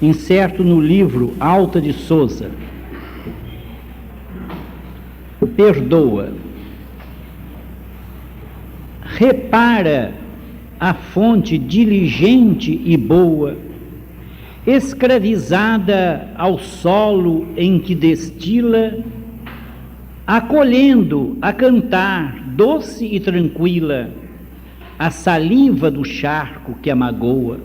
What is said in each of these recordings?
incerto no livro Alta de Souza. Perdoa. Repara a fonte diligente e boa, escravizada ao solo em que destila, acolhendo a cantar doce e tranquila a saliva do charco que a magoa.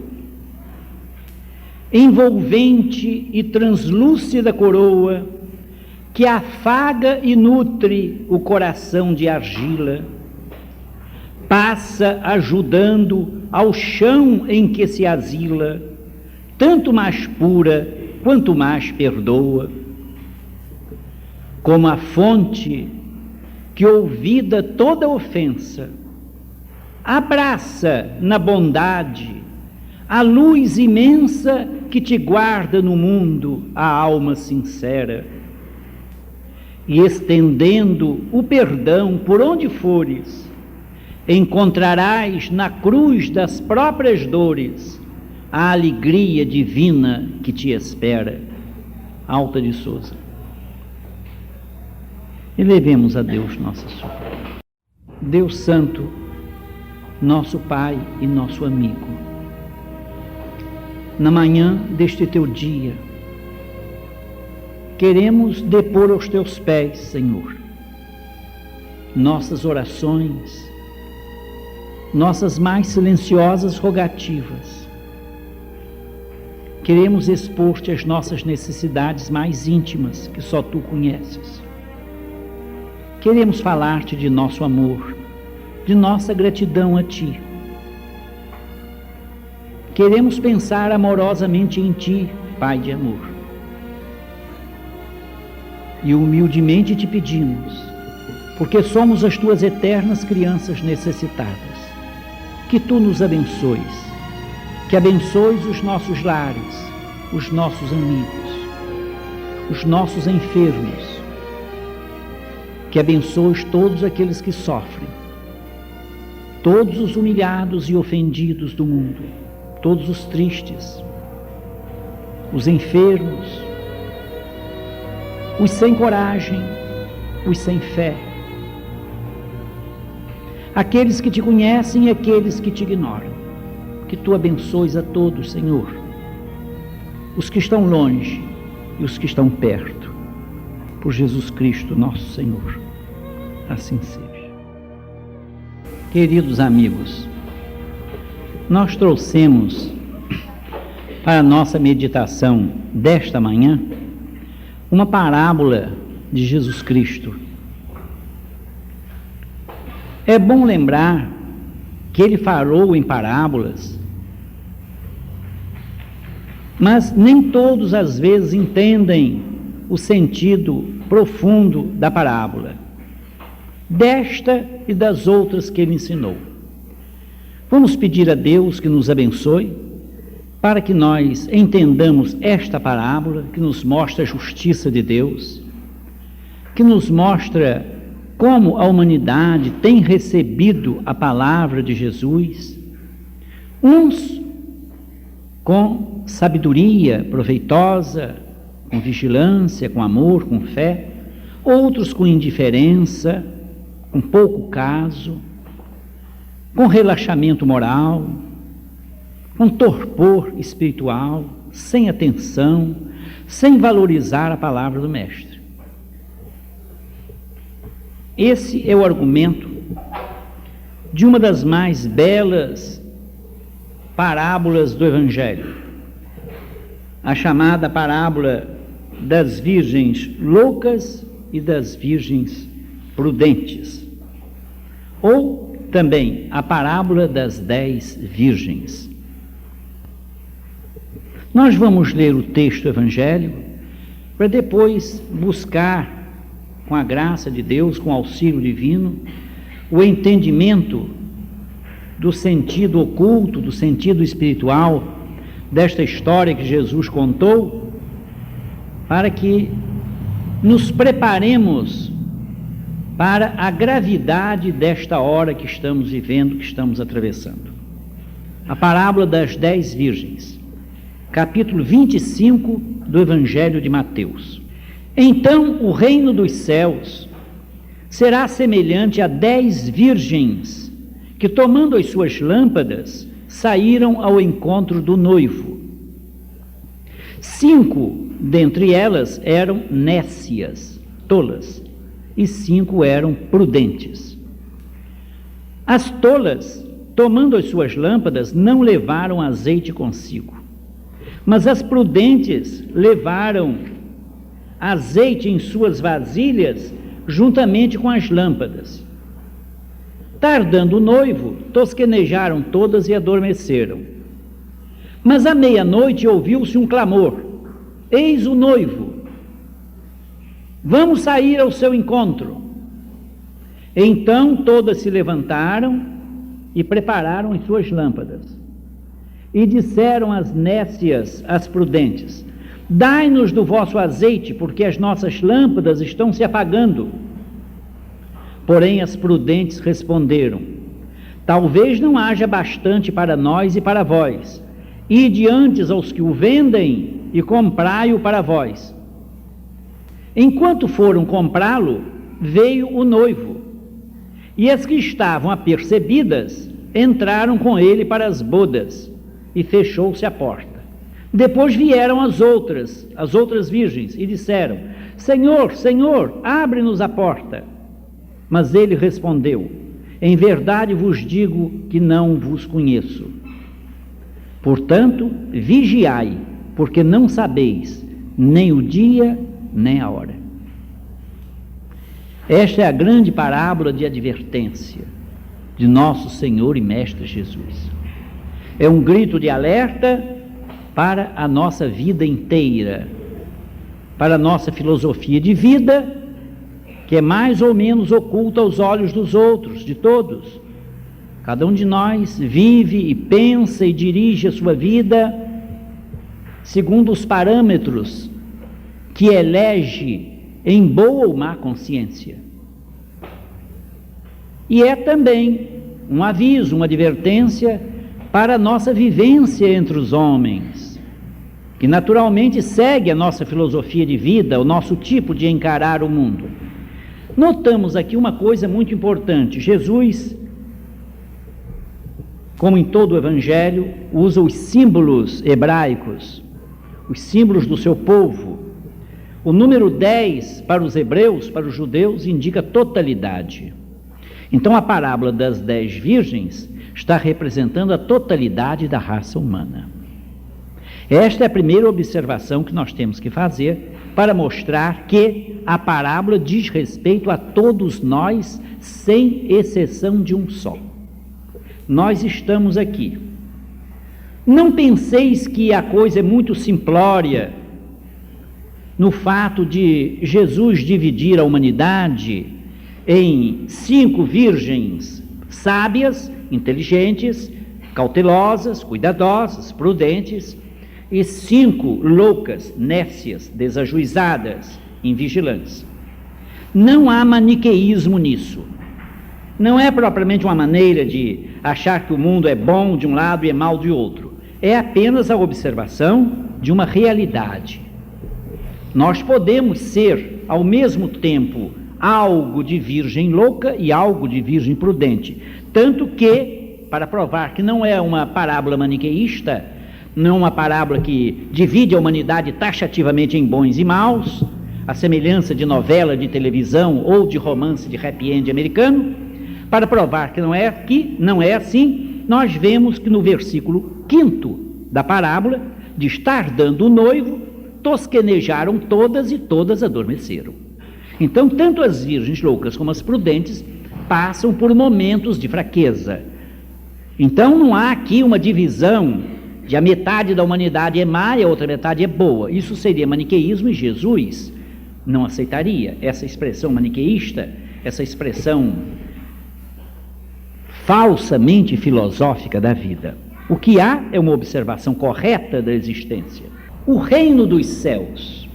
Envolvente e translúcida coroa que afaga e nutre o coração de argila, passa ajudando ao chão em que se asila, tanto mais pura quanto mais perdoa. Como a fonte que, ouvida toda ofensa, abraça na bondade a luz imensa que te guarda no mundo a alma sincera, e estendendo o perdão por onde fores, encontrarás na cruz das próprias dores a alegria divina que te espera. Alta de Souza. Elevemos a Deus nossa súplica. Deus Santo, nosso Pai e nosso amigo, na manhã deste teu dia, queremos depor aos teus pés, Senhor, nossas orações, nossas mais silenciosas rogativas. Queremos expor-te as nossas necessidades mais íntimas, que só tu conheces. Queremos falar-te de nosso amor, de nossa gratidão a ti. Queremos pensar amorosamente em ti, Pai de amor. E humildemente te pedimos, porque somos as tuas eternas crianças necessitadas, que tu nos abençoes, que abençoes os nossos lares, os nossos amigos, os nossos enfermos, que abençoes todos aqueles que sofrem, todos os humilhados e ofendidos do mundo, todos os tristes, os enfermos, os sem coragem, os sem fé, aqueles que te conhecem e aqueles que te ignoram. Que tu abençoes a todos, Senhor, os que estão longe e os que estão perto, por Jesus Cristo nosso Senhor. Assim seja. Queridos amigos, nós trouxemos para a nossa meditação desta manhã uma parábola de Jesus Cristo. É bom lembrar que ele falou em parábolas, mas nem todos às vezes entendem o sentido profundo da parábola, desta e das outras que ele ensinou. Vamos pedir a Deus que nos abençoe, para que nós entendamos esta parábola, que nos mostra a justiça de Deus, que nos mostra como a humanidade tem recebido a palavra de Jesus, uns com sabedoria proveitosa, com vigilância, com amor, com fé, outros com indiferença, com pouco caso, com relaxamento moral, com torpor espiritual, sem atenção, sem valorizar a palavra do Mestre. Esse é o argumento de uma das mais belas parábolas do Evangelho, a chamada parábola das virgens loucas e das virgens prudentes, ou também a parábola das 10 virgens. Nós vamos ler o texto evangélico para depois buscar, com a graça de Deus, com o auxílio divino, o entendimento do sentido oculto, do sentido espiritual desta história que Jesus contou, para que nos preparemos para a gravidade desta hora que estamos vivendo, que estamos atravessando. A parábola das 10 virgens. capítulo 25 do Evangelho de Mateus. Então o reino dos céus será semelhante a 10 virgens que, tomando as suas lâmpadas, saíram ao encontro do noivo. 5 dentre elas eram nécias, tolas, e 5 eram prudentes. As tolas, tomando as suas lâmpadas, não levaram azeite consigo, mas as prudentes levaram azeite em suas vasilhas, juntamente com as lâmpadas. Tardando o noivo, tosquenejaram todas e adormeceram. Mas à meia-noite ouviu-se um clamor: eis o noivo, vamos sair ao seu encontro. Então todas se levantaram e prepararam as suas lâmpadas. E disseram as nécias às prudentes: dai-nos do vosso azeite, porque as nossas lâmpadas estão se apagando. Porém as prudentes responderam: talvez não haja bastante para nós e para vós. Ide antes aos que o vendem e comprai-o para vós. Enquanto foram comprá-lo, veio o noivo, e as que estavam apercebidas entraram com ele para as bodas, e fechou-se a porta. Depois vieram as outras virgens, e disseram: Senhor, Senhor, abre-nos a porta. Mas ele respondeu: em verdade vos digo que não vos conheço. Portanto, vigiai, porque não sabeis nem o dia, nem a hora. Esta é a grande parábola de advertência de nosso Senhor e Mestre Jesus. É um grito de alerta para a nossa vida inteira, para a nossa filosofia de vida, que é mais ou menos oculta aos olhos dos outros, de todos. Cada um de nós vive e pensa e dirige a sua vida segundo os parâmetros que elege em boa ou má consciência. E é também um aviso, uma advertência para a nossa vivência entre os homens, que naturalmente segue a nossa filosofia de vida, o nosso tipo de encarar o mundo. Notamos aqui uma coisa muito importante: Jesus, como em todo o Evangelho, usa os símbolos hebraicos, os símbolos do seu povo. O número 10 para os hebreus, para os judeus, indica totalidade. Então a parábola das 10 virgens está representando a totalidade da raça humana. Esta é a primeira observação que nós temos que fazer para mostrar que a parábola diz respeito a todos nós, sem exceção de um só. Nós estamos aqui. Não penseis que a coisa é muito simplória no fato de Jesus dividir a humanidade em 5 virgens sábias, inteligentes, cautelosas, cuidadosas, prudentes, e 5 loucas, nécias, desajuizadas, invigilantes. Não há maniqueísmo nisso. Não é propriamente uma maneira de achar que o mundo é bom de um lado e é mau de outro. É apenas a observação de uma realidade. Nós podemos ser, ao mesmo tempo, algo de virgem louca e algo de virgem prudente. Tanto que, para provar que não é uma parábola maniqueísta, não é uma parábola que divide a humanidade taxativamente em bons e maus, a semelhança de novela de televisão ou de romance de happy end americano, para provar que não é assim, nós vemos que no versículo 5º da parábola, de estar dando o noivo, tosquenejaram todas e todas adormeceram. Então, tanto as virgens loucas como as prudentes passam por momentos de fraqueza. Então, não há aqui uma divisão de a metade da humanidade é má e a outra metade é boa. Isso seria maniqueísmo, e Jesus não aceitaria essa expressão maniqueísta, essa expressão falsamente filosófica da vida. O que há é uma observação correta da existência. O reino dos céus,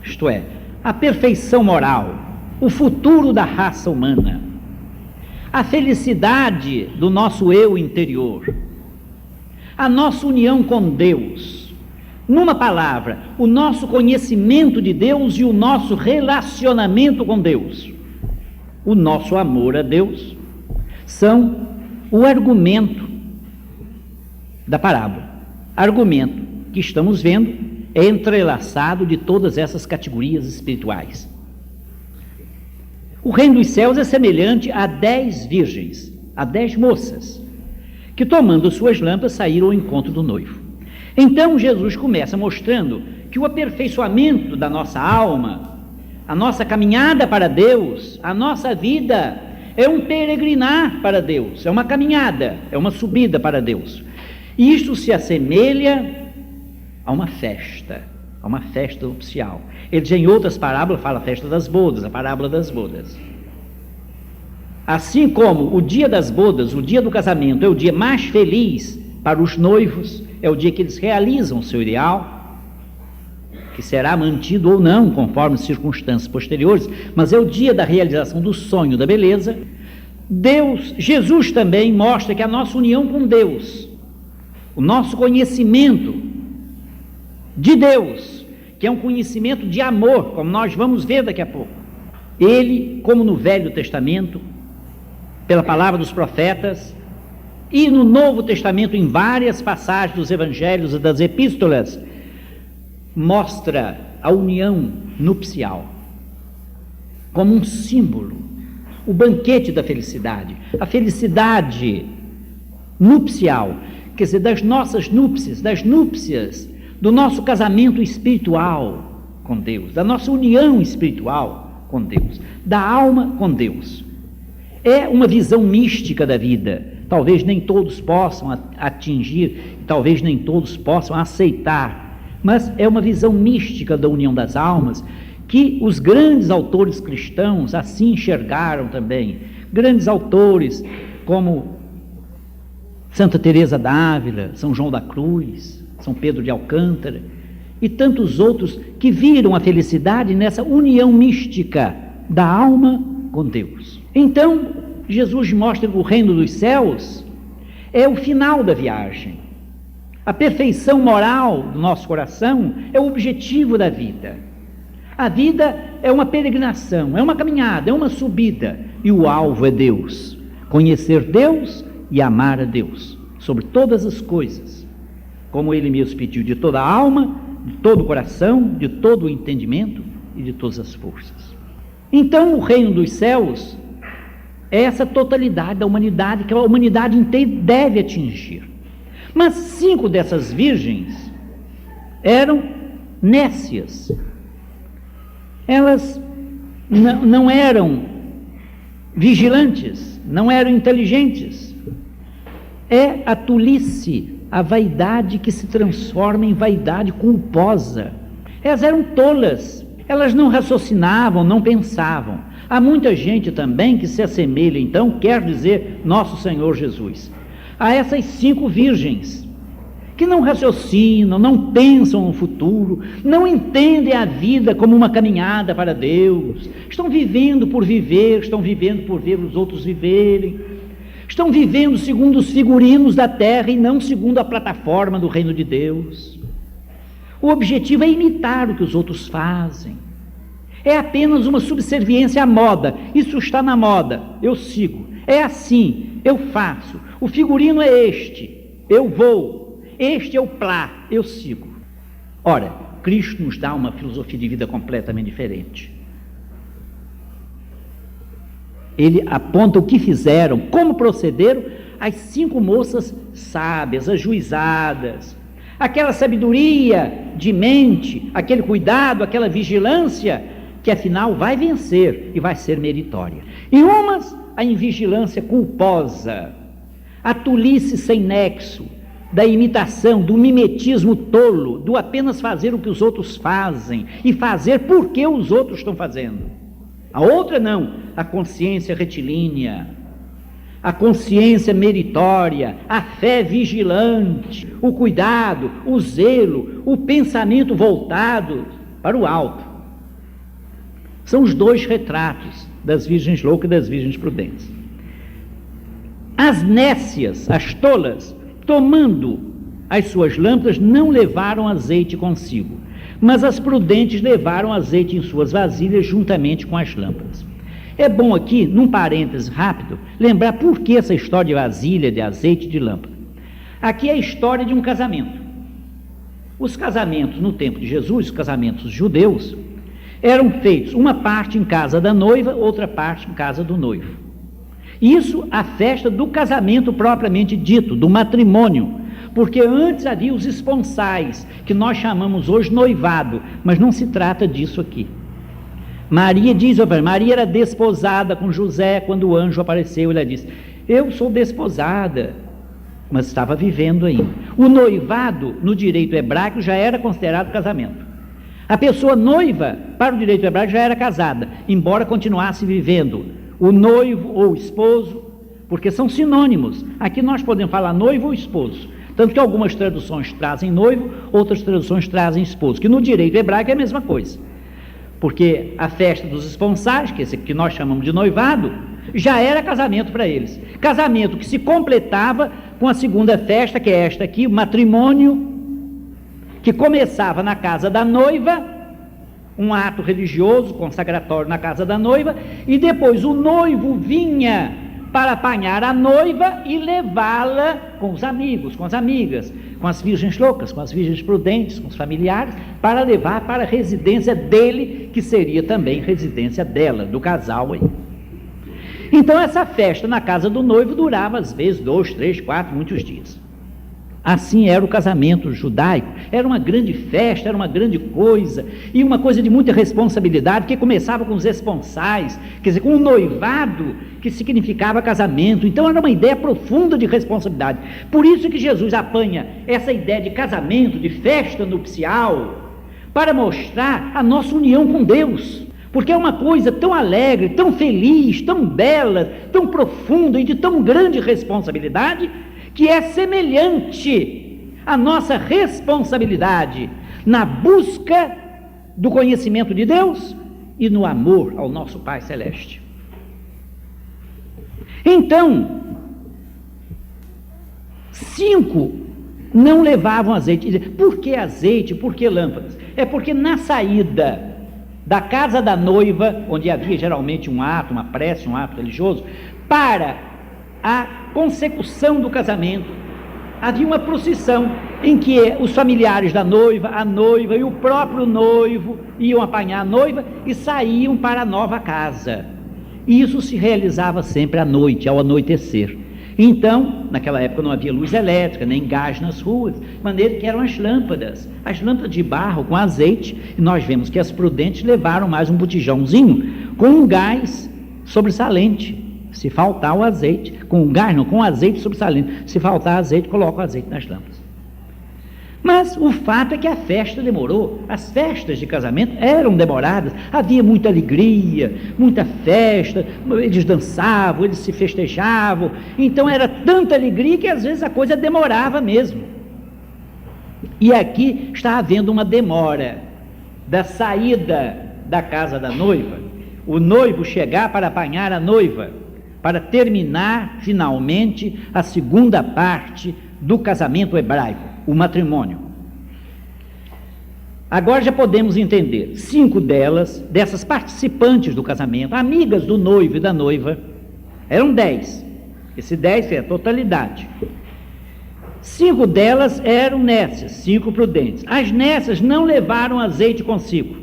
isto é, a perfeição moral, o futuro da raça humana, a felicidade do nosso eu interior, A nossa união com Deus, numa palavra, o nosso conhecimento de Deus e o nosso relacionamento com Deus, o nosso amor a Deus, são o argumento da parábola. Argumento que estamos vendo é entrelaçado de todas essas categorias espirituais. O reino dos céus é semelhante a 10 virgens, a 10 moças, que tomando suas lâmpadas saíram ao encontro do noivo. Então Jesus começa mostrando que o aperfeiçoamento da nossa alma, a nossa caminhada para Deus, a nossa vida é um peregrinar para Deus, é uma caminhada, é uma subida para Deus. E isto se assemelha a uma festa nupcial. Ele já em outras parábolas fala a festa das bodas, a parábola das bodas. Assim como o dia das bodas, o dia do casamento, é o dia mais feliz para os noivos, é o dia que eles realizam o seu ideal, que será mantido ou não, conforme circunstâncias posteriores, mas é o dia da realização do sonho da beleza. Jesus também mostra que a nossa união com Deus, o nosso conhecimento de Deus, que é um conhecimento de amor, como nós vamos ver daqui a pouco, ele, como no Velho Testamento, pela palavra dos profetas, e no Novo Testamento, em várias passagens dos evangelhos e das epístolas, mostra a união nupcial como um símbolo, o banquete da felicidade, a felicidade nupcial, quer dizer, das nossas núpcias, das núpcias, do nosso casamento espiritual com Deus, da nossa união espiritual com Deus, da alma com Deus. É uma visão mística da vida, talvez nem todos possam atingir, talvez nem todos possam aceitar, mas é uma visão mística da união das almas, que os grandes autores cristãos assim enxergaram também. Grandes autores como Santa Teresa d'Ávila, São João da Cruz, São Pedro de Alcântara e tantos outros que viram a felicidade nessa união mística da alma com Deus. Então, Jesus mostra que o reino dos céus é o final da viagem. A perfeição moral do nosso coração é o objetivo da vida. A vida é uma peregrinação, é uma caminhada, é uma subida, e o alvo é Deus. Conhecer Deus e amar a Deus sobre todas as coisas, como Ele mesmo pediu, de toda a alma, de todo o coração, de todo o entendimento e de todas as forças. Então, o reino dos céus é essa totalidade da humanidade que a humanidade inteira deve atingir. Mas 5 dessas virgens eram nécias. Elas não eram vigilantes, não eram inteligentes. É a tolice, a vaidade que se transforma em vaidade culposa. Elas eram tolas, elas não raciocinavam, não pensavam. Há muita gente também que se assemelha, então, quer dizer, nosso Senhor Jesus, a essas 5 virgens, que não raciocinam, não pensam no futuro, não entendem a vida como uma caminhada para Deus, estão vivendo por viver, estão vivendo por ver os outros viverem, estão vivendo segundo os figurinos da terra e não segundo a plataforma do reino de Deus. O objetivo é imitar o que os outros fazem. É apenas uma subserviência à moda. Isso está na moda, eu sigo. É assim, eu faço. O figurino é este, eu vou. Este é o plá, eu sigo. Ora, Cristo nos dá uma filosofia de vida completamente diferente. Ele aponta o que fizeram, como procederam as 5 moças sábias, ajuizadas. Aquela sabedoria de mente, aquele cuidado, aquela vigilância, que afinal vai vencer e vai ser meritória. E umas, a invigilância culposa, a tolice sem nexo, da imitação, do mimetismo tolo, do apenas fazer o que os outros fazem e fazer porque os outros estão fazendo. A outra não, a consciência retilínea, a consciência meritória, a fé vigilante, o cuidado, o zelo, o pensamento voltado para o alto. São os 2 retratos das virgens loucas e das virgens prudentes. As nécias, as tolas, tomando as suas lâmpadas não levaram azeite consigo, mas as prudentes levaram azeite em suas vasilhas juntamente com as lâmpadas. É bom aqui, num parêntese rápido, lembrar por que essa história de vasilha, de azeite e de lâmpada. Aqui é a história de um casamento. Os casamentos no tempo de Jesus, os casamentos judeus, eram feitos uma parte em casa da noiva, outra parte em casa do noivo. Isso a festa do casamento propriamente dito, do matrimônio, porque antes havia os esponsais, que nós chamamos hoje noivado, mas não se trata disso aqui. Maria era desposada com José quando o anjo apareceu, ela disse: eu sou desposada, mas estava vivendo ainda. O noivado, no direito hebraico, já era considerado casamento. A pessoa noiva, para o direito hebraico, já era casada, embora continuasse vivendo. O noivo ou o esposo, porque são sinônimos. Aqui nós podemos falar noivo ou esposo, tanto que algumas traduções trazem noivo, outras traduções trazem esposo, que no direito hebraico é a mesma coisa, porque a festa dos esponsais, que esse que nós chamamos de noivado, já era casamento para eles, casamento que se completava com a segunda festa, que é esta aqui, o matrimônio, que começava na casa da noiva, um ato religioso, consagratório na casa da noiva, e depois o noivo vinha para apanhar a noiva e levá-la com os amigos, com as amigas, com as virgens loucas, com as virgens prudentes, com os familiares, para levar para a residência dele, que seria também residência dela, do casal aí. Então essa festa na casa do noivo durava às vezes 2, 3, 4, muitos dias. Assim era o casamento judaico, era uma grande festa, era uma grande coisa, e uma coisa de muita responsabilidade, que começava com os esponsais, quer dizer, com o noivado, que significava casamento. Então era uma ideia profunda de responsabilidade. Por isso que Jesus apanha essa ideia de casamento, de festa nupcial, para mostrar a nossa união com Deus, porque é uma coisa tão alegre, tão feliz, tão bela, tão profunda e de tão grande responsabilidade, que é semelhante à nossa responsabilidade na busca do conhecimento de Deus e no amor ao nosso Pai Celeste. Então, 5 não levavam azeite. Por que azeite? Por que lâmpadas? É porque na saída da casa da noiva, onde havia geralmente um ato, uma prece, um ato religioso, para a consecução do casamento, havia uma procissão em que os familiares da noiva, a noiva e o próprio noivo iam apanhar a noiva e saíam para a nova casa. Isso se realizava sempre à noite, ao anoitecer. Então, naquela época não havia luz elétrica, nem gás nas ruas, de maneira que eram as lâmpadas de barro com azeite, e nós vemos que as prudentes levaram mais um botijãozinho com um gás sobressalente. Se faltar o azeite, com gás não, com azeite sobressalente, se faltar azeite, coloca o azeite nas lâmpadas. Mas o fato é que a festa demorou, as festas de casamento eram demoradas, havia muita alegria, muita festa, eles dançavam, eles se festejavam, então era tanta alegria que às vezes a coisa demorava mesmo. E aqui está havendo uma demora da saída da casa da noiva, o noivo chegar para apanhar a noiva, para terminar finalmente a segunda parte do casamento hebraico, o matrimônio. Agora já podemos entender, 5 dessas participantes do casamento, amigas do noivo e da noiva, eram 10, esse 10 é a totalidade. 5 delas eram nécias, 5 prudentes. As nécias não levaram azeite consigo.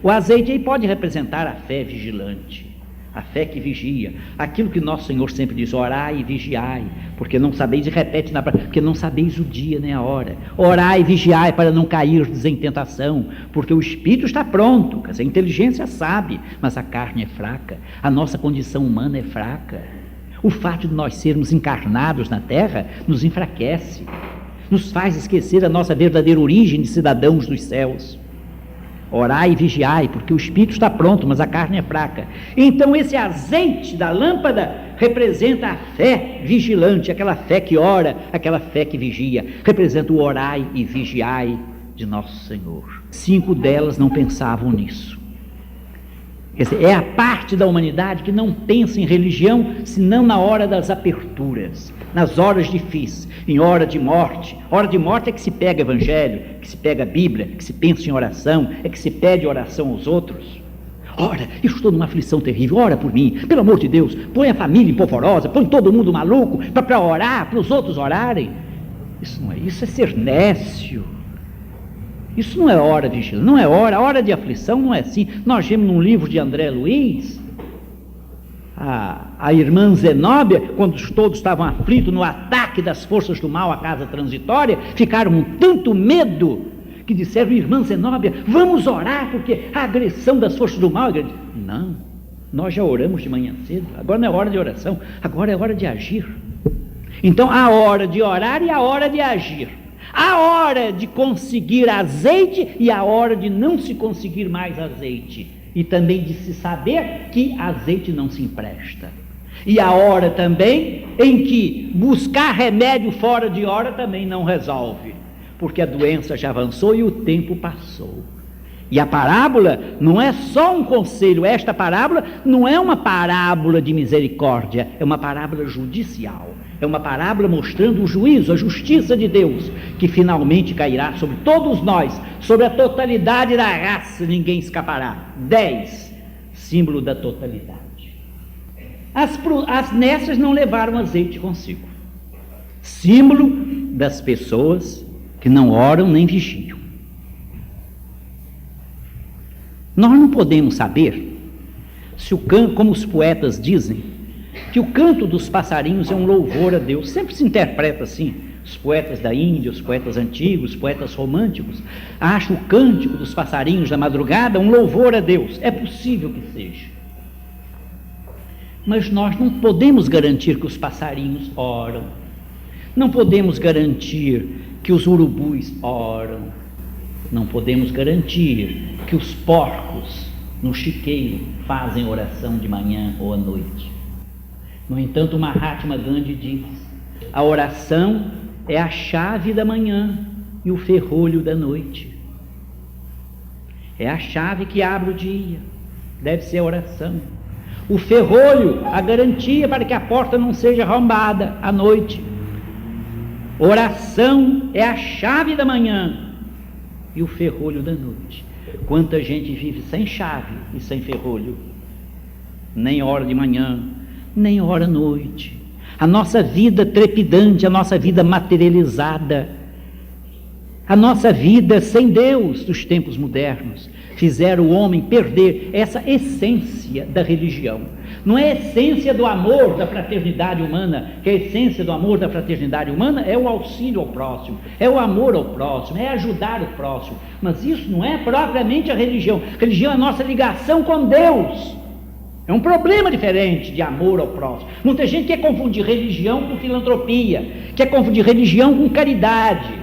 O azeite aí pode representar a fé vigilante, a fé que vigia, aquilo que nosso Senhor sempre diz: orai e vigiai, porque não sabeis, e repete porque não sabeis o dia nem a hora. Orai e vigiai para não cairdes em tentação, porque o espírito está pronto, quer dizer, a inteligência sabe, mas a carne é fraca, a nossa condição humana é fraca. O fato de nós sermos encarnados na terra nos enfraquece, nos faz esquecer a nossa verdadeira origem de cidadãos dos céus. Orai e vigiai, porque o espírito está pronto, mas a carne é fraca. Então esse azeite da lâmpada representa a fé vigilante, aquela fé que ora, aquela fé que vigia, representa o orai e vigiai de nosso Senhor. 5 delas não pensavam nisso. Quer dizer, é a parte da humanidade que não pensa em religião senão na hora das aperturas, nas horas difíceis, em hora de morte. Hora de morte é que se pega evangelho, que se pega a Bíblia, que se pensa em oração, é que se pede oração aos outros. Ora, eu estou numa aflição terrível, ora por mim, pelo amor de Deus, põe a família em polvorosa, põe todo mundo maluco para orar, para os outros orarem. Isso não é, isso é ser nécio. Isso não é hora de vigília, não é hora, a hora de aflição não é assim. Nós vimos num livro de André Luiz, a irmã Zenóbia, quando todos estavam aflitos no ataque das forças do mal à casa transitória, ficaram com tanto medo, que disseram, irmã Zenóbia, vamos orar, porque a agressão das forças do mal... Não, nós já oramos de manhã cedo, agora não é hora de oração, agora é hora de agir. Então, a hora de orar e a hora de agir. A hora de conseguir azeite e a hora de não se conseguir mais azeite. E também de se saber que azeite não se empresta. E a hora também em que buscar remédio fora de hora também não resolve, porque a doença já avançou e o tempo passou. E a parábola não é só um conselho, esta parábola não é uma parábola de misericórdia, é uma parábola judicial. É uma parábola mostrando o juízo, a justiça de Deus, que finalmente cairá sobre todos nós, sobre a totalidade da raça, ninguém escapará. 10, símbolo da totalidade. As nessas não levaram azeite consigo, símbolo das pessoas que não oram nem vigiam. Nós não podemos saber se o canto, como os poetas dizem, que o canto dos passarinhos é um louvor a Deus. Sempre se interpreta assim. Os poetas da Índia, os poetas antigos, os poetas românticos acham o cântico dos passarinhos da madrugada um louvor a Deus. É possível que seja, mas nós não podemos garantir que os passarinhos oram, não podemos garantir que os urubus oram, não podemos garantir que os porcos no chiqueiro fazem oração de manhã ou à noite. No entanto, Mahatma Gandhi diz: a oração é a chave da manhã e o ferrolho da noite. É a chave que abre o dia, deve ser a oração. O ferrolho, a garantia para que a porta não seja arrombada à noite. Oração é a chave da manhã e o ferrolho da noite. Quanta gente vive sem chave e sem ferrolho, nem hora de manhã, nem hora à noite. A nossa vida trepidante, a nossa vida materializada, a nossa vida sem Deus dos tempos modernos, fizeram o homem perder essa essência da religião. Não é a essência do amor da fraternidade humana, que a essência do amor da fraternidade humana é o auxílio ao próximo, é o amor ao próximo, é ajudar o próximo, mas isso não é propriamente a religião. A religião é a nossa ligação com Deus. É um problema diferente de amor ao próximo. Muita gente quer confundir religião com filantropia, quer confundir religião com caridade,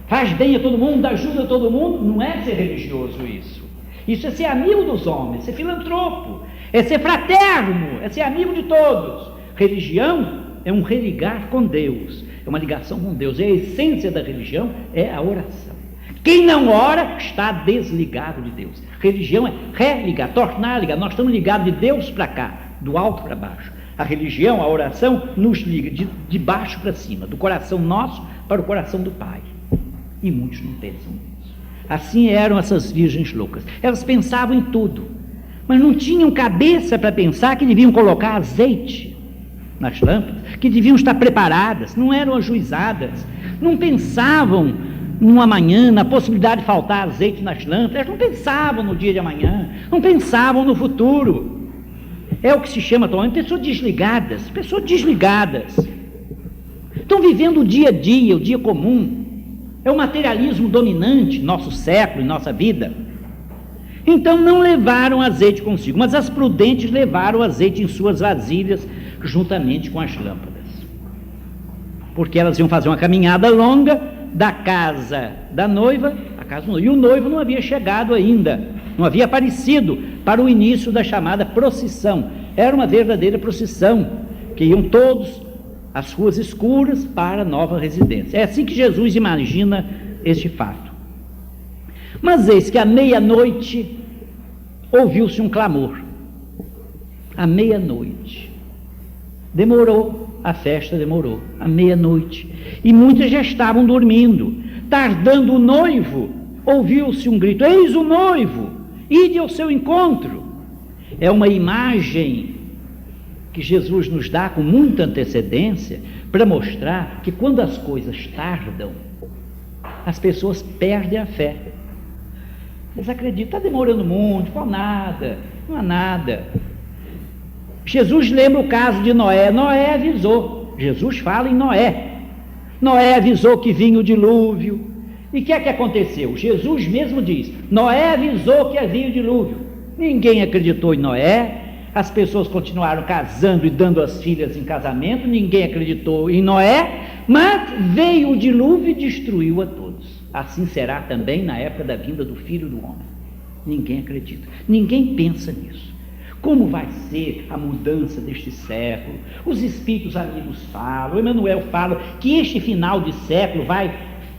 faz bem a todo mundo, ajuda a todo mundo. Não é ser religioso isso. Isso é ser amigo dos homens, ser filantropo, é ser fraterno, é ser amigo de todos. Religião é um religar com Deus, é uma ligação com Deus. E a essência da religião é a oração. Quem não ora está desligado de Deus. Religião é religar, tornar a ligar. Nós estamos ligados de Deus para cá, do alto para baixo. A religião, a oração, nos liga de baixo para cima, do coração nosso para o coração do Pai. E muitos não pensam nisso. Assim eram essas virgens loucas. Elas pensavam em tudo, mas não tinham cabeça para pensar que deviam colocar azeite nas lâmpadas, que deviam estar preparadas, não eram ajuizadas, não pensavam no amanhã, na possibilidade de faltar azeite nas lâmpadas, elas não pensavam no dia de amanhã, não pensavam no futuro. É o que se chama atualmente pessoas desligadas, estão vivendo o dia a dia, o dia comum. É o materialismo dominante no nosso século, em nossa vida. Então não levaram azeite consigo, mas as prudentes levaram azeite em suas vasilhas, juntamente com as lâmpadas, porque elas iam fazer uma caminhada longa da casa da noiva à casa do noivo, e o noivo não havia chegado ainda, não havia aparecido para o início da chamada procissão. Era uma verdadeira procissão, que iam todos às ruas escuras para a nova residência. É assim que Jesus imagina este fato. Mas eis que à meia-noite ouviu-se um clamor. à meia-noite. Demorou, a festa demorou, à meia-noite. E muitas já estavam dormindo. Tardando o noivo, ouviu-se um grito: eis o noivo, ide ao seu encontro. É uma imagem que Jesus nos dá com muita antecedência para mostrar que quando as coisas tardam, as pessoas perdem a fé. Eles acreditam, está demorando muito, não há nada. Jesus lembra o caso de Noé. Noé avisou, Jesus fala em Noé. Noé avisou que vinha o dilúvio. E o que é que aconteceu? Jesus mesmo diz: Noé avisou que havia o dilúvio. Ninguém acreditou em Noé. As pessoas continuaram casando e dando as filhas em casamento. Ninguém acreditou em Noé. Mas veio o dilúvio e destruiu a todos. Assim será também na época da vinda do Filho do Homem. Ninguém acredita, ninguém pensa nisso. Como vai ser a mudança deste século? Os espíritos amigos falam, Emmanuel fala que este final de século vai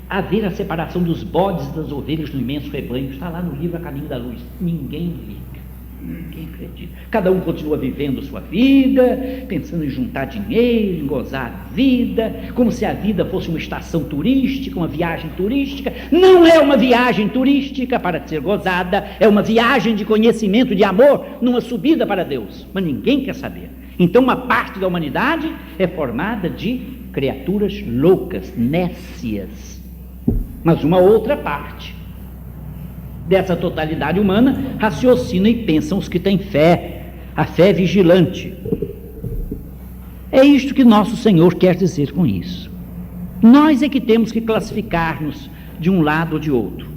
haver a separação dos bodes e das ovelhas no imenso rebanho. Está lá no livro A Caminho da Luz. Ninguém liga, ninguém acredita. Cada um continua vivendo sua vida, pensando em juntar dinheiro, em gozar a vida, como se a vida fosse uma estação turística, uma viagem turística. Não é uma viagem turística para ser gozada, é uma viagem de conhecimento, de amor, numa subida para Deus. Mas ninguém quer saber. Então uma parte da humanidade é formada de criaturas loucas, nécias. Mas uma outra parte dessa totalidade humana raciocina e pensam os que têm fé, a fé vigilante. É isto que nosso Senhor quer dizer com isso. Nós é que temos que classificar-nos de um lado ou de outro.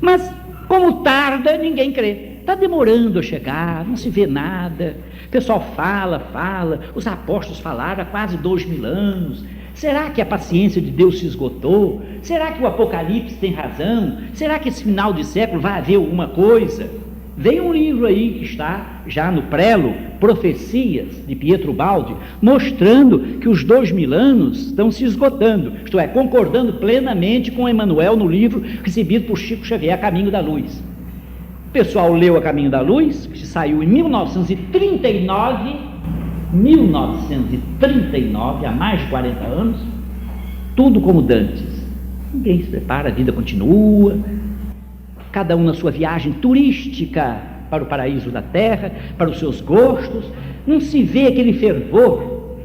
Mas como tarda, ninguém crê. Está demorando a chegar, não se vê nada. O pessoal fala, os apóstolos falaram há quase 2000 anos. Será que a paciência de Deus se esgotou? Será que o Apocalipse tem razão? Será que esse final de século vai haver alguma coisa? Veio um livro aí que está já no prelo, Profecias, de Pietro Baldi, mostrando que os 2000 anos estão se esgotando, isto é, concordando plenamente com Emmanuel no livro recebido por Chico Xavier, A Caminho da Luz. O pessoal leu A Caminho da Luz, que saiu em 1939, há mais de 40 anos, tudo como dantes. Ninguém se prepara, a vida continua, cada um na sua viagem turística para o paraíso da terra, para os seus gostos. Não se vê aquele fervor,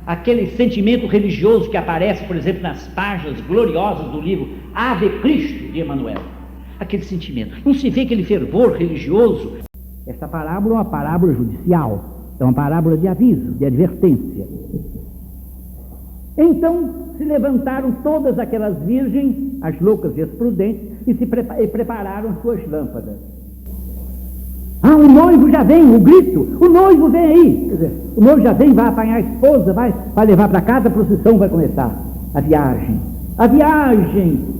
aquele sentimento religioso que aparece, por exemplo, nas páginas gloriosas do livro Ave Cristo, de Emmanuel. Aquele sentimento, não se vê aquele fervor religioso. Esta parábola é uma parábola judicial. É uma parábola de aviso, de advertência. Então se levantaram todas aquelas virgens, as loucas e as prudentes, e prepararam suas lâmpadas. O noivo já vem, o grito, o noivo vem aí. Quer dizer, o noivo já vem, vai apanhar a esposa, vai levar para casa, a procissão vai começar. A viagem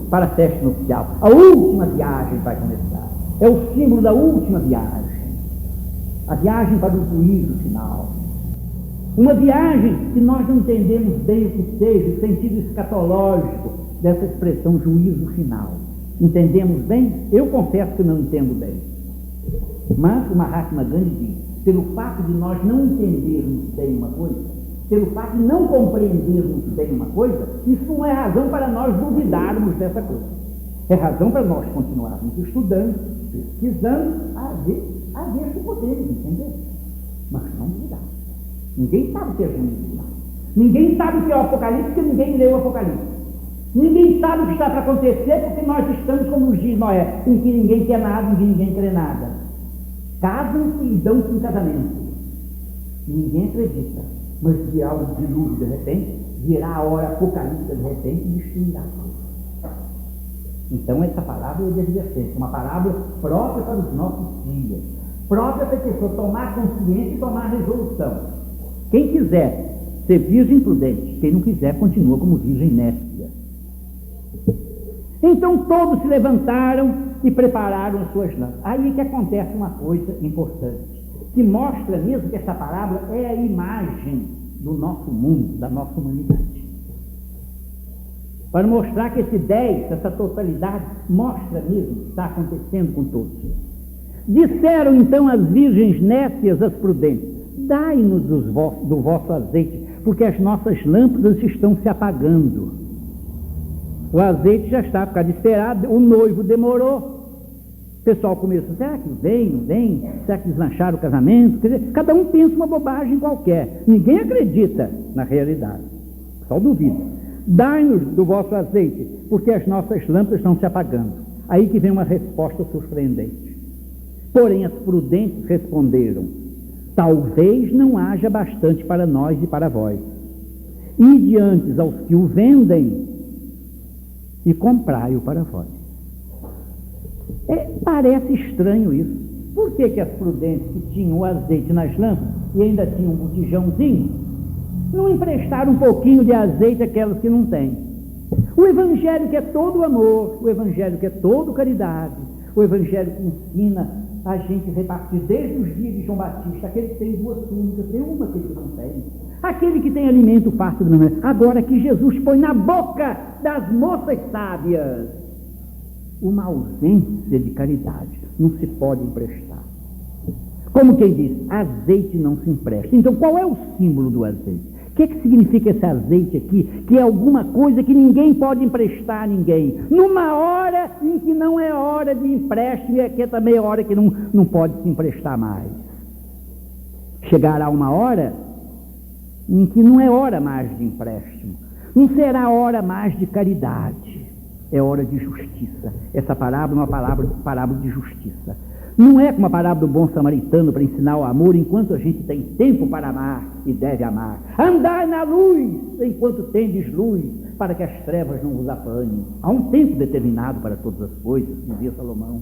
para a festa nupcial. A última viagem vai começar. É o símbolo da última viagem. A viagem para o juízo final. Uma viagem que nós não entendemos bem o que seja, o sentido escatológico dessa expressão juízo final. Entendemos bem? Eu confesso que não entendo bem. Mas o Mahatma Gandhi diz, pelo fato de nós não entendermos bem uma coisa, pelo fato de não compreendermos bem uma coisa, isso não é razão para nós duvidarmos dessa coisa. É razão para nós continuarmos estudando, pesquisando, a ver se podemos entender. Mas não duvidar. Ninguém sabe o que é juízo final. Ninguém sabe o que é o Apocalipse, porque ninguém leu o Apocalipse. Ninguém sabe o que está para acontecer, porque nós estamos como os dias de Noé, em que ninguém quer nada, em que ninguém crê nada. Casam-se e dão-se em casamento. Ninguém acredita. Mas virá o dilúvio de repente, virá a hora apocalíptica de repente e destruirá. Então essa parábola é de advertência, uma parábola própria para os nossos dias, própria para a pessoa tomar consciência e tomar resolução. Quem quiser ser virgem prudente, quem não quiser continua como virgem nécia. Então todos se levantaram e prepararam as suas lâmpadas. Aí que acontece uma coisa importante, que mostra mesmo que essa parábola é a imagem do nosso mundo, da nossa humanidade. Para mostrar que esse 10, essa totalidade, mostra mesmo o que está acontecendo com todos. Disseram então as virgens nécias às prudentes: dai-nos do vosso azeite, porque as nossas lâmpadas estão se apagando. O azeite já está, por causa de esperar, o noivo demorou. O pessoal começou, será que vem, não vem? Será que deslancharam o casamento? Quer dizer, cada um pensa uma bobagem qualquer. Ninguém acredita na realidade. Só duvida. Dai-nos do vosso azeite, porque as nossas lâmpadas estão se apagando. Aí que vem uma resposta surpreendente. Porém, as prudentes responderam: talvez não haja bastante para nós e para vós. Ide antes aos que o vendem e comprai-o para vós. Parece estranho isso. Por que as prudentes que tinham o azeite nas lâmpadas e ainda tinham um botijãozinho, não emprestaram um pouquinho de azeite àquelas que não têm? O Evangelho que é todo amor, o Evangelho que é todo caridade, o Evangelho que ensina a gente repartir desde os dias de João Batista, aquele que tem 2 túnicas, tem uma que ele não tem, aquele que tem alimento farto, agora que Jesus põe na boca das moças sábias uma ausência de caridade, não se pode emprestar. Como quem diz, azeite não se empresta. Então qual é o símbolo do azeite? O que significa esse azeite aqui? Que é alguma coisa que ninguém pode emprestar a ninguém, numa hora em que não é hora de empréstimo, e aqui é também hora que não pode se emprestar mais. Chegará uma hora em que não é hora mais de empréstimo, não será hora mais de caridade, é hora de justiça. Essa parábola é uma parábola de justiça. Não é como a parábola do bom samaritano para ensinar o amor enquanto a gente tem tempo para amar e deve amar. Andai na luz enquanto tendes luz, para que as trevas não vos apanhem. Há um tempo determinado para todas as coisas, dizia Salomão.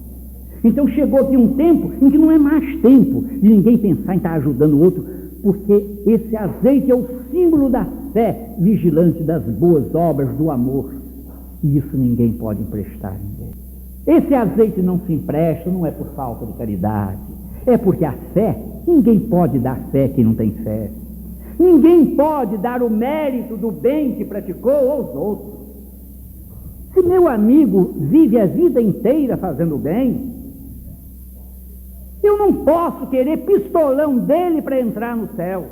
Então chegou aqui um tempo em que não é mais tempo de ninguém pensar em estar ajudando o outro, porque esse azeite é o símbolo da fé vigilante, das boas obras, do amor. E isso ninguém pode emprestar a ninguém. Esse azeite não se empresta, não é por falta de caridade, é porque a fé, ninguém pode dar fé quem não tem fé. Ninguém pode dar o mérito do bem que praticou aos outros. Se meu amigo vive a vida inteira fazendo bem, eu não posso querer pistolão dele para entrar no céu.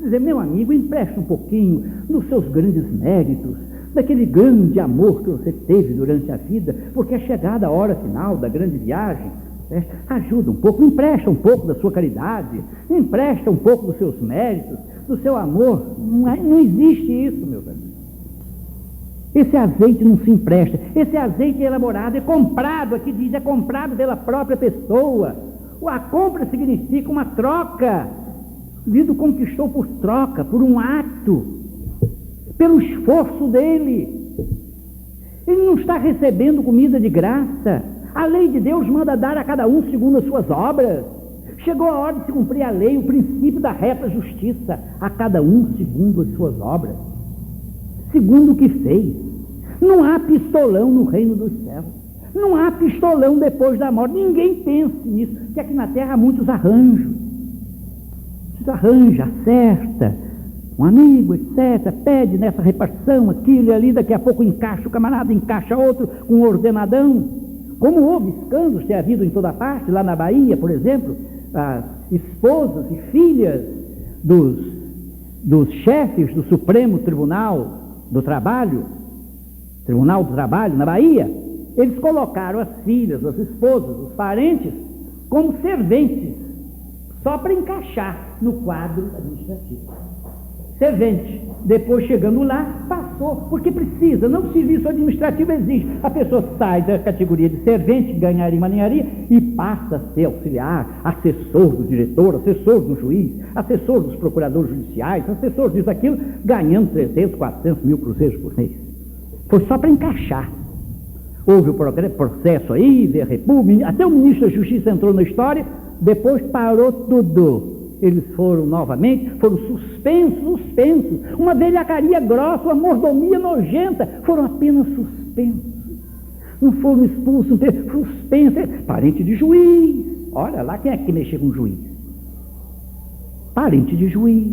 Dizer, meu amigo, empresta um pouquinho dos seus grandes méritos, daquele grande amor que você teve durante a vida, porque é chegada a hora final da grande viagem, ajuda um pouco, empresta um pouco da sua caridade, empresta um pouco dos seus méritos, do seu amor. Não existe isso, meu amigo. Esse azeite não se empresta, esse azeite é elaborado, é comprado, aqui diz, é comprado pela própria pessoa. A compra significa uma troca, o indivíduo conquistou por troca, por um ato, pelo esforço dele. Ele não está recebendo comida de graça. A lei de Deus manda dar a cada um segundo as suas obras. Chegou a hora de se cumprir a lei, o princípio da reta justiça, a cada um segundo as suas obras, segundo o que fez. Não há pistolão no reino dos céus, não há pistolão depois da morte. Ninguém pensa nisso, que aqui na terra há muitos arranjos. Você arranja, acerta, um amigo, etc., pede nessa repartição, aquilo e ali, daqui a pouco encaixa, o camarada encaixa outro com um ordenadão. Como houve escândalos, tem havido em toda parte, lá na Bahia, por exemplo, as esposas e filhas dos chefes do Supremo Tribunal do Trabalho na Bahia, eles colocaram as filhas, as esposas, os parentes, como serventes, só para encaixar no quadro administrativo. Servente. Depois, chegando lá, passou, porque precisa, não, o serviço administrativo exige. A pessoa sai da categoria de servente, ganharia, maninharia, e passa a ser auxiliar, assessor do diretor, assessor do juiz, assessor dos procuradores judiciais, assessor disso, aquilo, ganhando 300, 400 mil cruzeiros por mês. Foi só para encaixar. Houve o processo aí, veio a República, até o ministro da Justiça entrou na história, depois parou tudo. Eles foram novamente, foram suspensos, uma velhacaria grossa, uma mordomia nojenta, foram apenas suspensos, não foram expulsos, suspensos, parente de juiz. Olha lá, quem é que mexeu com o juiz? Parente de juiz.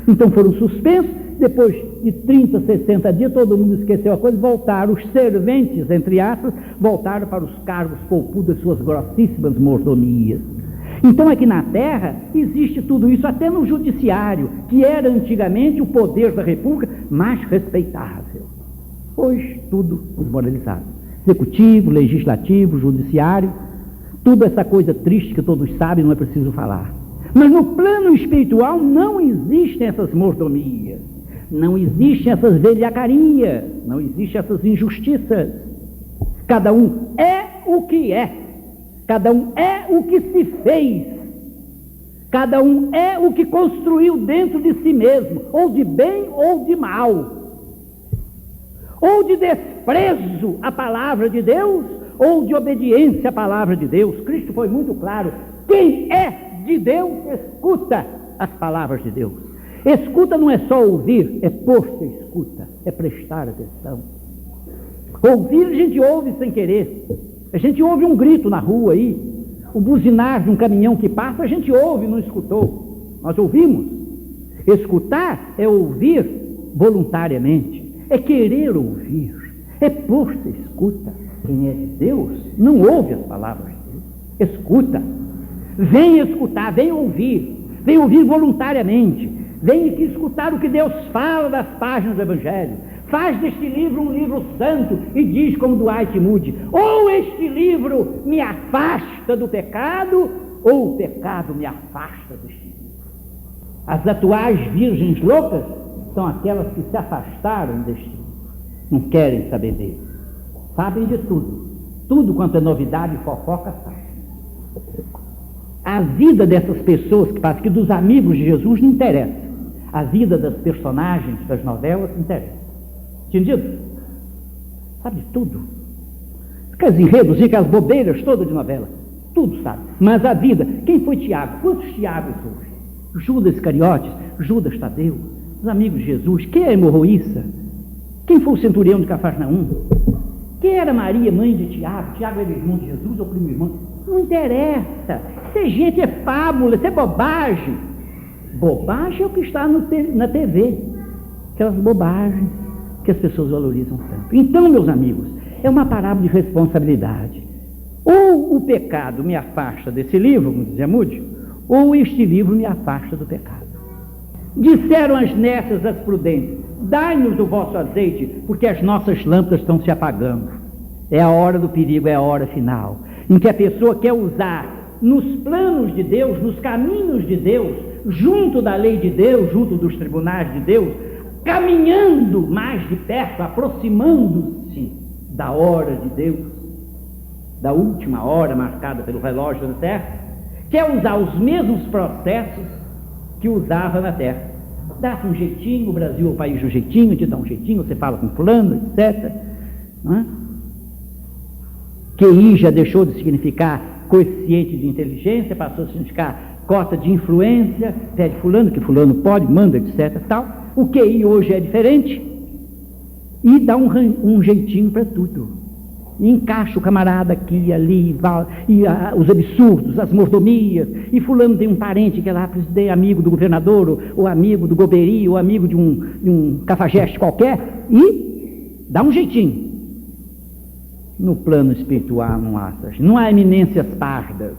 Então foram suspensos, depois de 30, 60 dias, todo mundo esqueceu a coisa, voltaram, os serventes, entre aspas, voltaram para os cargos poupudos das suas grossíssimas mordomias. Então aqui na Terra existe tudo isso, até no judiciário, que era antigamente o poder da República mais respeitável. Hoje tudo desmoralizado. Executivo, legislativo, judiciário, tudo essa coisa triste que todos sabem, não é preciso falar. Mas no plano espiritual não existem essas mordomias, não existem essas velhacarias, não existem essas injustiças. Cada um é o que é. Cada um é o que se fez, cada um é o que construiu dentro de si mesmo, ou de bem ou de mal, ou de desprezo à palavra de Deus, ou de obediência à palavra de Deus. Cristo foi muito claro: quem é de Deus, escuta as palavras de Deus. Escuta não é só ouvir, é pôr-se escuta, é prestar atenção. Ouvir a gente ouve sem querer. A gente ouve um grito na rua aí, o buzinar de um caminhão que passa, a gente ouve, não escutou. Nós ouvimos. Escutar é ouvir voluntariamente, é querer ouvir, é pôr-se escuta. Quem é de Deus não ouve as palavras de Deus, escuta. Vem escutar, vem ouvir voluntariamente, vem aqui escutar o que Deus fala das páginas do Evangelho. Faz deste livro um livro santo e diz como Dwight Moody: ou este livro me afasta do pecado, ou o pecado me afasta deste livro. As atuais virgens loucas são aquelas que se afastaram deste livro, não querem saber dele, sabem de tudo quanto é novidade e fofoca sabem. A vida dessas pessoas que fazem, que dos amigos de Jesus não interessa, a vida das personagens das novelas interessa. Entendido? Sabe de tudo. Aqueles enredos, aquelas bobeiras todas de novela, tudo sabe. Mas a vida, quem foi Tiago? Quantos Tiagos hoje? Judas Iscariotes, Judas Tadeu, os amigos de Jesus. Quem é hemorroíça? Quem foi o centurião de Cafarnaum? Quem era Maria, mãe de Tiago? Tiago era irmão de Jesus ou primo irmão? Não interessa. Isso é gente, é fábula, isso é bobagem. Bobagem é o que está na TV. Aquelas bobagens que as pessoas valorizam tanto. Então, meus amigos, é uma parábola de responsabilidade. Ou o pecado me afasta desse livro, como dizia Moody, ou este livro me afasta do pecado. Disseram as nécias às prudentes: dai-nos do vosso azeite, porque as nossas lâmpadas estão se apagando. É a hora do perigo, é a hora final, em que a pessoa quer usar nos planos de Deus, nos caminhos de Deus, junto da lei de Deus, junto dos tribunais de Deus, caminhando mais de perto, aproximando-se da hora de Deus, da última hora marcada pelo relógio da terra, quer usar os mesmos processos que usava na terra. Dá-se um jeitinho, o Brasil é o país do jeitinho, te dá um jeitinho, você fala com fulano, etc. Não é? QI já deixou de significar coeficiente de inteligência, passou a significar cota de influência, pede fulano, que fulano pode, manda, etc. Tal. O QI hoje é diferente e dá um jeitinho para tudo. E encaixa o camarada aqui, ali, os absurdos, as mordomias, e fulano tem um parente que é lá, amigo do governador, ou amigo do goberi, ou amigo de um cafajeste qualquer, e dá um jeitinho. No plano espiritual não há eminências pardas.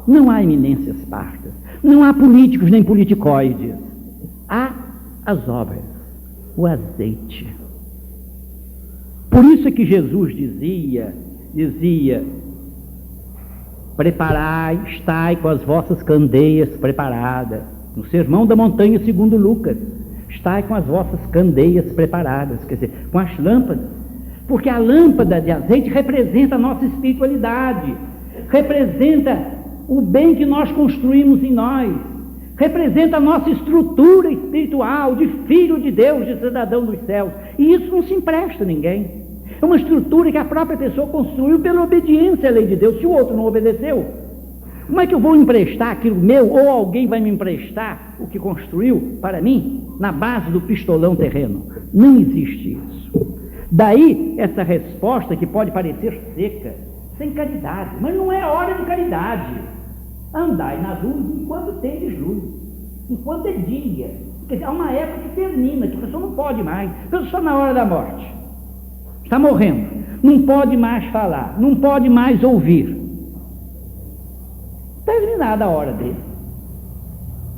Não há eminências pardas. Não há políticos nem politicoides. Há as obras, o azeite. Por isso é que Jesus dizia, preparai, estai com as vossas candeias preparadas. No Sermão da Montanha, segundo Lucas, estai com as vossas candeias preparadas, quer dizer, com as lâmpadas. Porque a lâmpada de azeite representa a nossa espiritualidade, representa o bem que nós construímos em nós, representa a nossa estrutura espiritual de filho de Deus, de cidadão dos céus. E isso não se empresta a ninguém. É uma estrutura que a própria pessoa construiu pela obediência à lei de Deus. Se o outro não obedeceu, como é que eu vou emprestar aquilo meu, ou alguém vai me emprestar o que construiu para mim, na base do pistolão terreno? Não existe isso. Daí essa resposta que pode parecer seca, sem caridade, mas não é hora de caridade. Andai nas luzes enquanto tendes luz, enquanto é dia. Quer dizer, há uma época que termina, que a pessoa não pode mais, a pessoa está na hora da morte, está morrendo, não pode mais falar, não pode mais ouvir. Terminada a hora dele.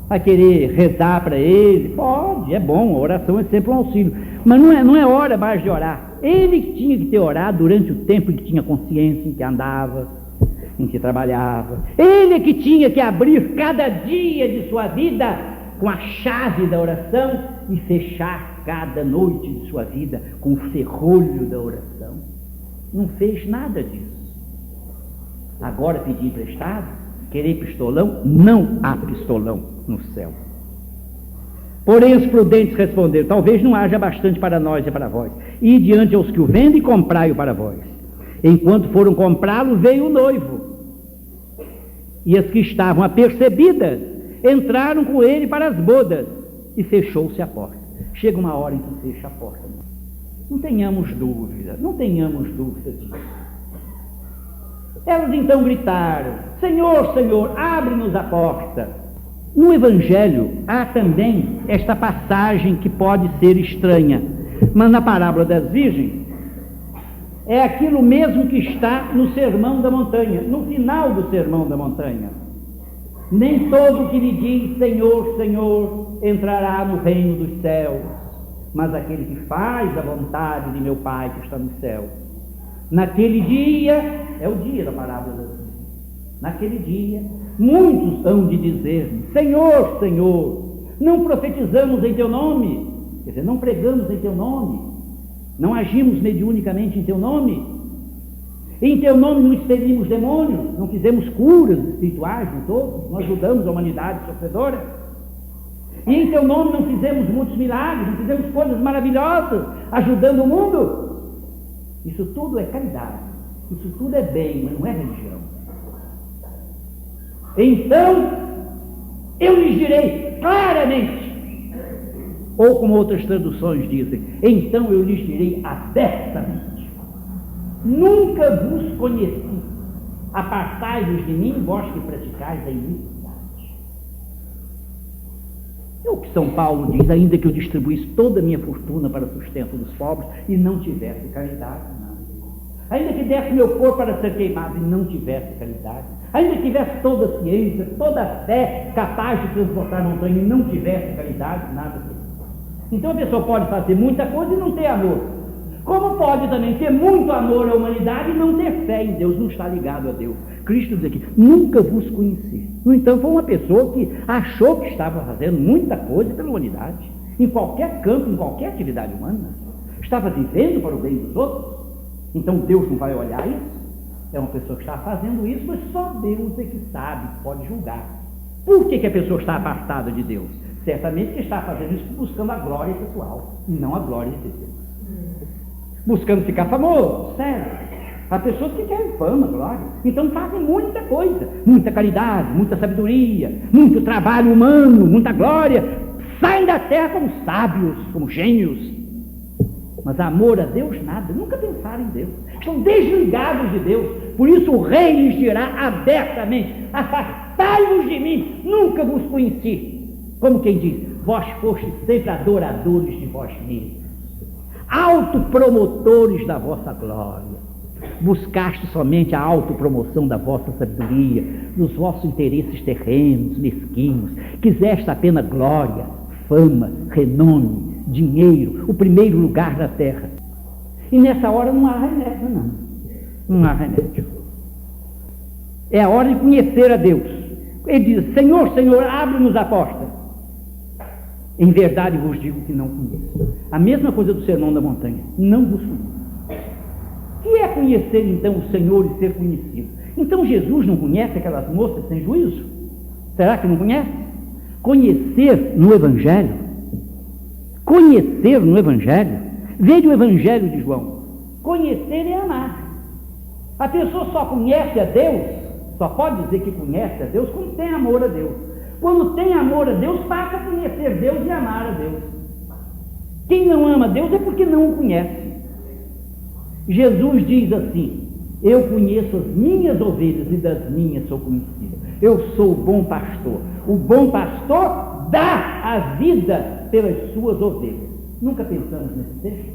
Vai querer rezar para ele? Pode, é bom, a oração é sempre um auxílio. Mas não é hora mais de orar. Ele que tinha que ter orado durante o tempo em que tinha consciência, em que andava, em que trabalhava. Ele que tinha que abrir cada dia de sua vida com a chave da oração e fechar cada noite de sua vida com o ferrolho da oração. Não fez nada disso. Agora pedir emprestado, querer pistolão, não há pistolão no céu. Porém os prudentes responderam: talvez não haja bastante para nós e para vós. E diante aos que o vendem, comprai-o para vós. Enquanto foram comprá-lo, veio o noivo. E as que estavam apercebidas entraram com ele para as bodas, e fechou-se a porta. Chega uma hora em que fecha a porta. Não tenhamos dúvida disso. Elas então gritaram: Senhor, Senhor, abre-nos a porta. No Evangelho há também esta passagem que pode ser estranha, mas na parábola das virgens é aquilo mesmo que está no Sermão da Montanha, no final do Sermão da Montanha. Nem todo que lhe diz Senhor, Senhor entrará no reino dos céus, mas aquele que faz a vontade de meu Pai que está no céu. Naquele dia, é o dia da parábola das virgens, naquele dia muitos hão de dizer-me: Senhor, Senhor, não profetizamos em teu nome, quer dizer, não pregamos em teu nome, não agimos mediunicamente em teu nome, em teu nome não expelimos demônios, não fizemos curas espirituais em todos, não ajudamos a humanidade sofredora, e em teu nome não fizemos muitos milagres, não fizemos coisas maravilhosas ajudando o mundo. Isso tudo é caridade, isso tudo é bem, mas não é religião. Então eu lhes direi claramente, ou como outras traduções dizem, então eu lhes direi abertamente: nunca vos conheci, apartai-vos de mim, vós que praticais a iniquidade. É o que São Paulo diz: ainda que eu distribuísse toda a minha fortuna para o sustento dos pobres e não tivesse caridade, ainda que desse meu corpo para ser queimado e não tivesse caridade, ainda que tivesse toda a ciência, toda a fé capaz de transportar montanha e não tivesse caridade, nada disso. Então a pessoa pode fazer muita coisa e não ter amor, como pode também ter muito amor à humanidade e não ter fé em Deus, não está ligado a Deus. Cristo diz aqui: nunca vos conheci. No entanto, foi uma pessoa que achou que estava fazendo muita coisa pela humanidade, em qualquer campo, em qualquer atividade humana, estava vivendo para o bem dos outros. Então Deus não vai olhar isso? É uma pessoa que está fazendo isso, mas só Deus é que sabe, pode julgar. Por que a pessoa está apartada de Deus? Certamente que está fazendo isso buscando a glória pessoal, e não a glória de Deus. Buscando ficar famoso, certo? Há pessoas que querem fama, glória, então fazem muita coisa, muita caridade, muita sabedoria, muito trabalho humano, muita glória, saem da terra como sábios, como gênios, mas amor a Deus nada, nunca pensaram em Deus, estão desligados de Deus. Por isso o rei lhes dirá abertamente: afastai-vos de mim, nunca vos conheci. Como quem diz: vós fostes sempre adoradores de vós mesmos, autopromotores da vossa glória, buscaste somente a autopromoção da vossa sabedoria, dos vossos interesses terrenos, mesquinhos, quiseste apenas glória, fama, renome, dinheiro, o primeiro lugar da terra. E nessa hora não há remédio, não há remédio. É a hora de conhecer a Deus. Ele diz: Senhor, Senhor, abre-nos a porta. Em verdade vos digo que não conheço. A mesma coisa do Sermão da Montanha: não vos conheço. O que é conhecer então o Senhor e ser conhecido? Então Jesus não conhece aquelas moças sem juízo? Será que não conhece? Conhecer no Evangelho, veja o Evangelho de João: conhecer é amar. A pessoa só conhece a Deus, só pode dizer que conhece a Deus quando tem amor a Deus. Quando tem amor a Deus, passa a conhecer Deus e amar a Deus. Quem não ama a Deus é porque não o conhece. Jesus diz assim: eu conheço as minhas ovelhas e das minhas sou conhecido. Eu sou o bom pastor. O bom pastor dá a vida pelas suas ovelhas. Nunca pensamos nesse texto?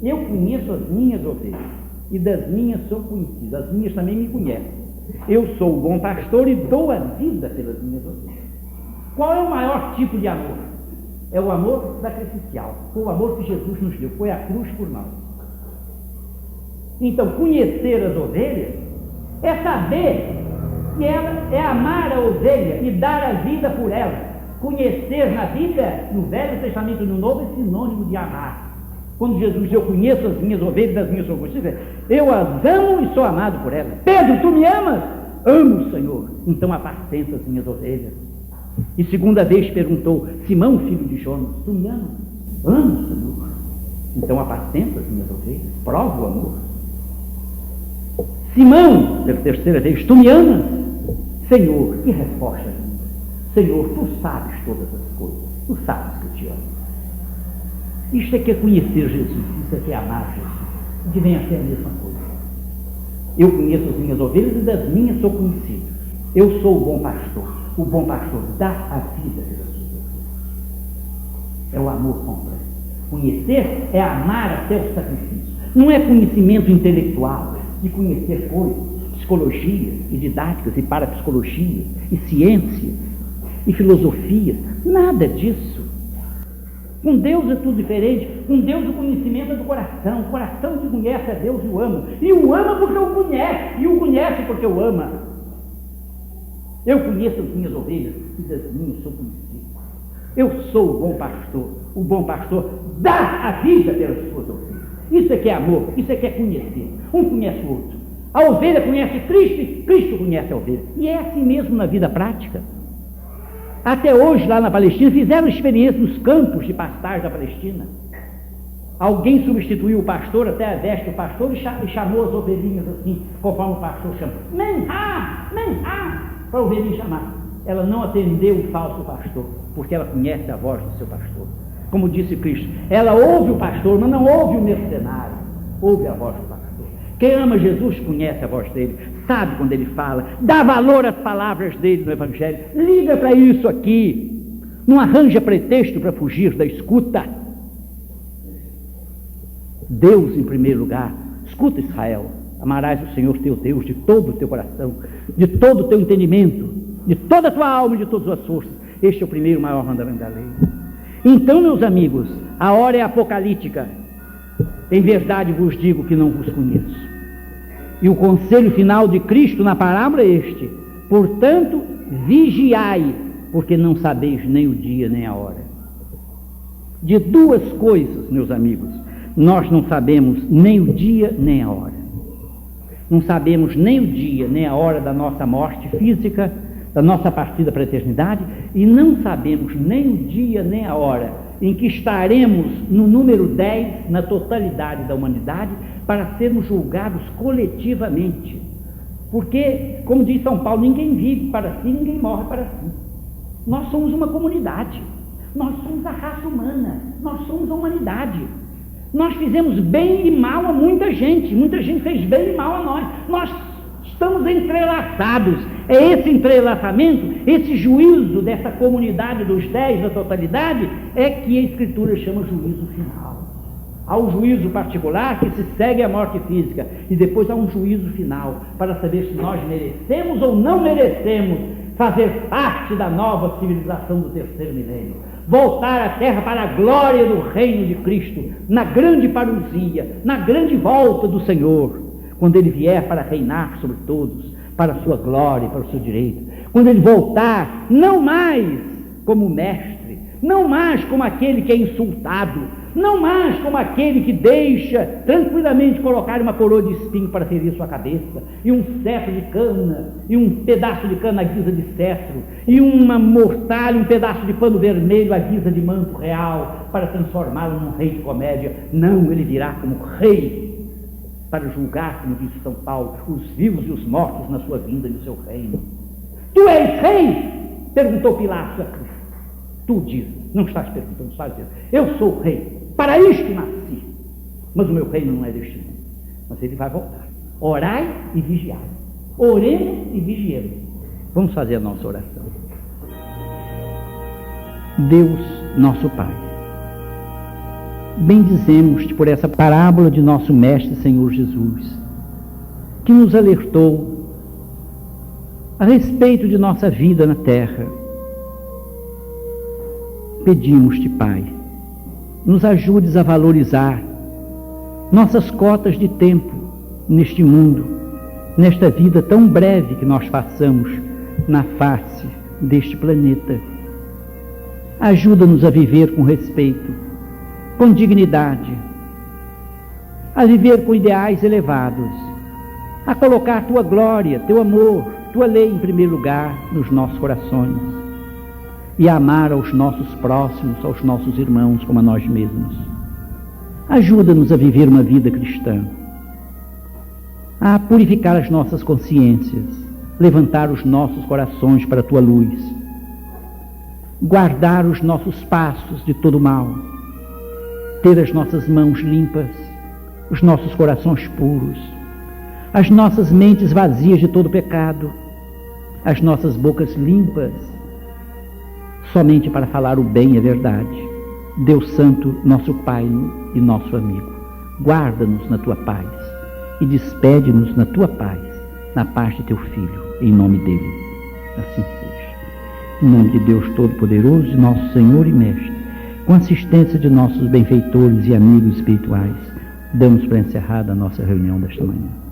Eu conheço as minhas ovelhas e das minhas sou conhecido. As minhas também me conhecem. Eu sou o bom pastor e dou a vida pelas minhas ovelhas. Qual é o maior tipo de amor? É o amor sacrificial. Foi o amor que Jesus nos deu. Foi a cruz por nós. Então, conhecer as ovelhas é saber que ela é amar a ovelha e dar a vida por ela. Conhecer na Bíblia, no Velho Testamento e no Novo, é sinônimo de amar. Quando Jesus diz, eu conheço as minhas ovelhas, as minhas ovelhas, eu as amo e sou amado por elas. Pedro, tu me amas? Amo, Senhor. Então apacenta as minhas ovelhas. E segunda vez perguntou, Simão, filho de Jonas, tu me amas? Amo, Senhor. Então apacenta as minhas ovelhas. Prova o amor. Simão, pela terceira vez, tu me amas? Senhor, que resposta linda. Senhor, tu sabes todas as coisas. Tu sabes que eu te amo. Isto é que é conhecer Jesus, isso é que é amar Jesus, que vem a ser a mesma coisa. Eu conheço as minhas ovelhas e das minhas sou conhecido. Eu sou o bom pastor dá a vida pelas suas ovelhas. É o amor completo. Conhecer é amar até o sacrifício. Não é conhecimento intelectual, de conhecer coisas, psicologia e didáticas e parapsicologia e ciências e filosofia, nada disso. Com Deus é tudo diferente. Com Deus o conhecimento é do coração. O coração que conhece a Deus e o ama. E o ama porque o conhece. E o conhece porque o ama. Eu conheço as minhas ovelhas e das minhas sou conhecido. Eu sou o bom pastor. O bom pastor dá a vida pelas suas ovelhas. Isso é que é amor. Isso é que é conhecer. Um conhece o outro. A ovelha conhece Cristo e Cristo conhece a ovelha. E é assim mesmo na vida prática. Até hoje, lá na Palestina, fizeram experiência nos campos de pastagem da Palestina. Alguém substituiu o pastor, até a veste do pastor, e chamou as ovelhinhas assim, conforme o pastor chama. Menhá, menhá, para a ovelhinha chamar. Ela não atendeu o falso pastor, porque ela conhece a voz do seu pastor. Como disse Cristo, ela ouve o pastor, mas não ouve o mercenário, ouve a voz do pastor. Quem ama Jesus conhece a voz dele, sabe quando ele fala, dá valor às palavras dele no Evangelho, liga para isso aqui, não arranja pretexto para fugir da escuta. Deus em primeiro lugar. Escuta, Israel, amarás o Senhor teu Deus de todo o teu coração, de todo o teu entendimento, de toda a tua alma e de todas as suas forças. Este é o primeiro maior mandamento da lei. Então, meus amigos, a hora é apocalíptica. Em verdade vos digo que não vos conheço. E o conselho final de Cristo na parábola é este: portanto, vigiai, porque não sabeis nem o dia nem a hora. De duas coisas, meus amigos, nós não sabemos nem o dia nem a hora. Não sabemos nem o dia nem a hora da nossa morte física, da nossa partida para a eternidade, e não sabemos nem o dia nem a hora em que estaremos no número 10 na totalidade da humanidade para sermos julgados coletivamente. Porque, como diz São Paulo, ninguém vive para si, ninguém morre para si. Nós somos uma comunidade, nós somos a raça humana, nós somos a humanidade. Nós fizemos bem e mal a muita gente fez bem e mal a nós estamos entrelaçados. É esse entrelaçamento, esse juízo dessa comunidade dos 10 da totalidade, é que a Escritura chama juízo final. Há um juízo particular que se segue à morte física, e depois há um juízo final, para saber se nós merecemos ou não merecemos fazer parte da nova civilização do terceiro milênio, voltar à terra para a glória do reino de Cristo, na grande parousia, na grande volta do Senhor, quando Ele vier para reinar sobre todos, para a sua glória, para o seu direito, quando Ele voltar, não mais como mestre, não mais como aquele que é insultado, não mais como aquele que deixa tranquilamente colocar uma coroa de espinho para ferir sua cabeça, e um cetro de cana, e um pedaço de cana à guisa de cetro, e uma mortalha, um pedaço de pano vermelho à guisa de manto real, para transformá-lo num rei de comédia. Não, ele virá como rei, para julgar, como disse São Paulo, os vivos e os mortos na sua vinda e no seu reino. Tu és rei? Perguntou Pilatos a Cristo. Tu dizes, não estás perguntando, estás dizendo, eu sou rei, para isto nasci, mas o meu reino não é deste mundo. Mas ele vai voltar. Orai e vigiai. Oremos e vigiemos. Vamos fazer a nossa oração. Deus, nosso Pai, bendizemos-te por essa parábola de nosso Mestre Senhor Jesus, que nos alertou a respeito de nossa vida na terra. Pedimos-te, Pai, nos ajudes a valorizar nossas cotas de tempo neste mundo, nesta vida tão breve que nós passamos na face deste planeta. Ajuda-nos a viver com respeito, com dignidade, a viver com ideais elevados, a colocar tua glória, teu amor, tua lei em primeiro lugar nos nossos corações e a amar aos nossos próximos, aos nossos irmãos como a nós mesmos. Ajuda-nos a viver uma vida cristã, a purificar as nossas consciências, levantar os nossos corações para a tua luz, guardar os nossos passos de todo mal, ter as nossas mãos limpas, os nossos corações puros, as nossas mentes vazias de todo pecado, as nossas bocas limpas, somente para falar o bem e a verdade. Deus Santo, nosso Pai e nosso amigo, guarda-nos na tua paz e despede-nos na tua paz, na paz de teu Filho, em nome dele. Assim seja. Em nome de Deus Todo-Poderoso, de nosso Senhor e Mestre, com assistência de nossos benfeitores e amigos espirituais, damos para encerrada a nossa reunião desta manhã.